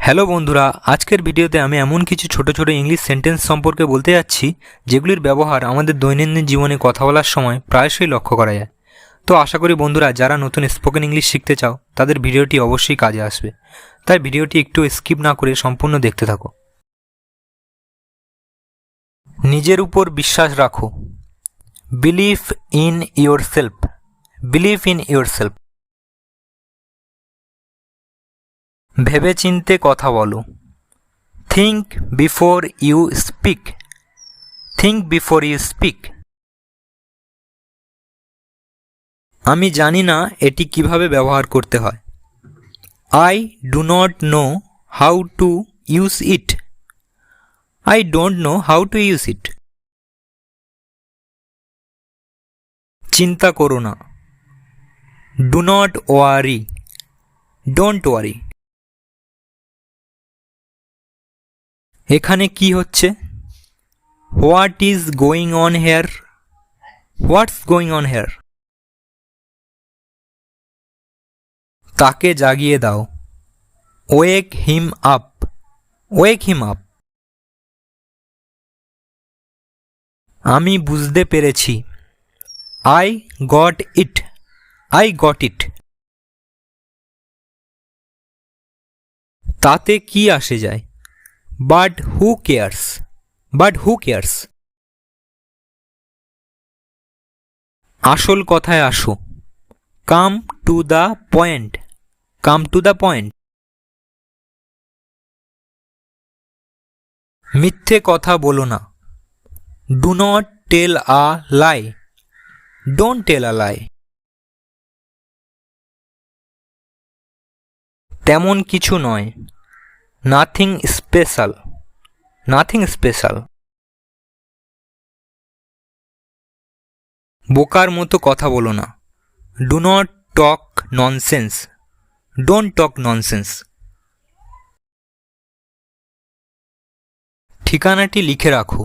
Hello বন্ধুরা, আজকের ভিডিওতে আমি এমন কিছু ছোট ছোট ইংলিশ সেন্টেন্স সম্পর্কে বলতে যাচ্ছি যেগুলির ব্যবহার আমাদের দৈনন্দিন জীবনে কথা বলার সময় প্রায়শই লক্ষ্য করা যায়। তো আশা করি বন্ধুরা যারা নতুন স্পোকেন ইংলিশ শিখতে চাও তাদের ভিডিওটি অবশ্যই কাজে আসবে, তাই ভিডিওটি একটু স্কিপ না করে সম্পূর্ণ দেখতে থাকো। নিজের উপর বিশ্বাস রাখো। Believe in yourself. Believe in yourself. ভেবেচিন্তে কথা বলো। Think before you speak. Think before you speak. আমি জানি না এটি কিভাবে ব্যবহার করতে হয়। I do not know how to use it. I don't know how to use it. চিন্তা করো না। Do not worry. Don't worry. এখানে কি হচ্ছে? What is going on here. What's going on here. তাকে জাগিয়ে দাও। ওয়েক him up. Wake him up. আমি বুঝতে পেরেছি। I got it. I got it. তাতে কি আসে যায়? But who cares. But who cares. আসল কথায় আসো। Come to the point. Come to the point. মিথ্যে কথা বলো না। Do not tell a lie. Don't tell a lie. তেমন কিছু নয়। Nothing special. Nothing special. বোকার মতো কথা বলো না। Do not talk nonsense. Don't talk nonsense. ঠিকানাটি লিখে রাখো।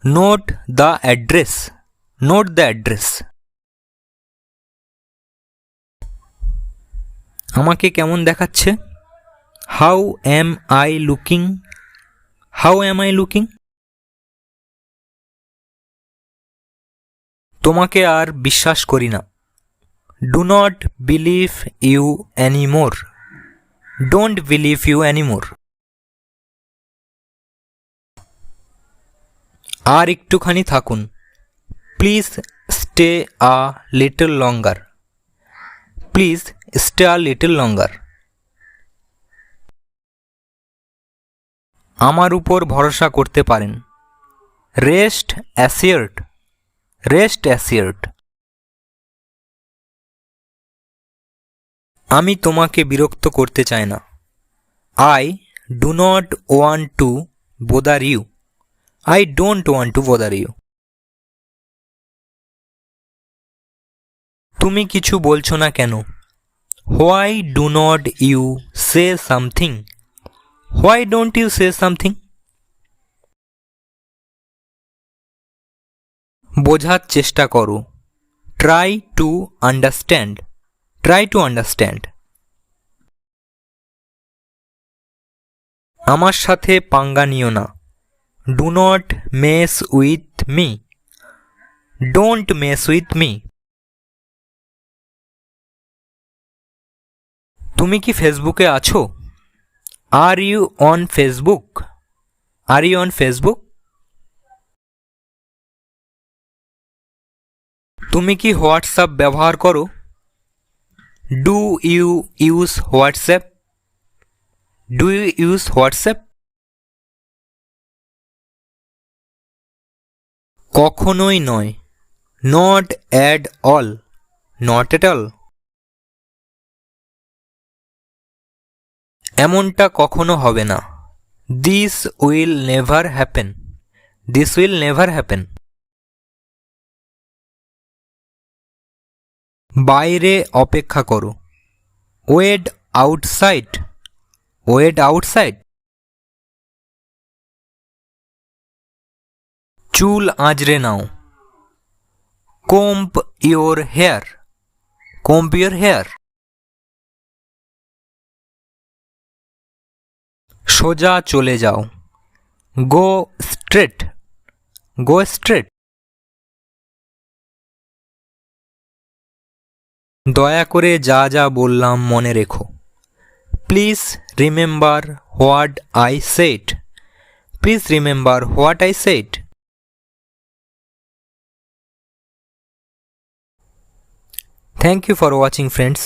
Note the address. Note the address. আমাকে কেমন দেখাচ্ছে? How am I looking. How am I looking. তোমাকে আর বিশ্বাস করি না। Do not believe you anymore. Don't believe you anymore. আর একটুখানি থাকুন। Please stay a little longer. Please stay a little longer. আমার উপর ভরসা করতে পারেন। Rest assured. Rest assured. আমি তোমাকে বিরক্ত করতে চাই না। I do not want to bother you. I don't want to bother you. তুমি কিছু বলছো না কেন? Why do not you say something. Why don't you say something. বোঝার চেষ্টা করো। Try to understand. Try to understand. আমার সাথে পাঙ্গা নিও না। Do not mess with me. Don't mess with me. তুমি কি ফেসবুকে আছো? Are you on Facebook. Are you on Facebook. তুমি কি হোয়াটসঅ্যাপ ব্যবহার করো? Do you use WhatsApp. Do you use WhatsApp. কখনোই নয়। Not at all. Not at all. এমনটা কখনো হবে না। This will never happen. This will never happen. বাইরে অপেক্ষা করো। Wait outside. Wait outside. চুল আঁচড়ে নাও। Comb your hair. Comb your hair. সোজা চলে যাও, গো স্ট্রেট, গো স্ট্রেট। দয়া করে যা যা বললাম মনে রেখো, please remember what I said, please remember what I said. Thank you for watching, friends.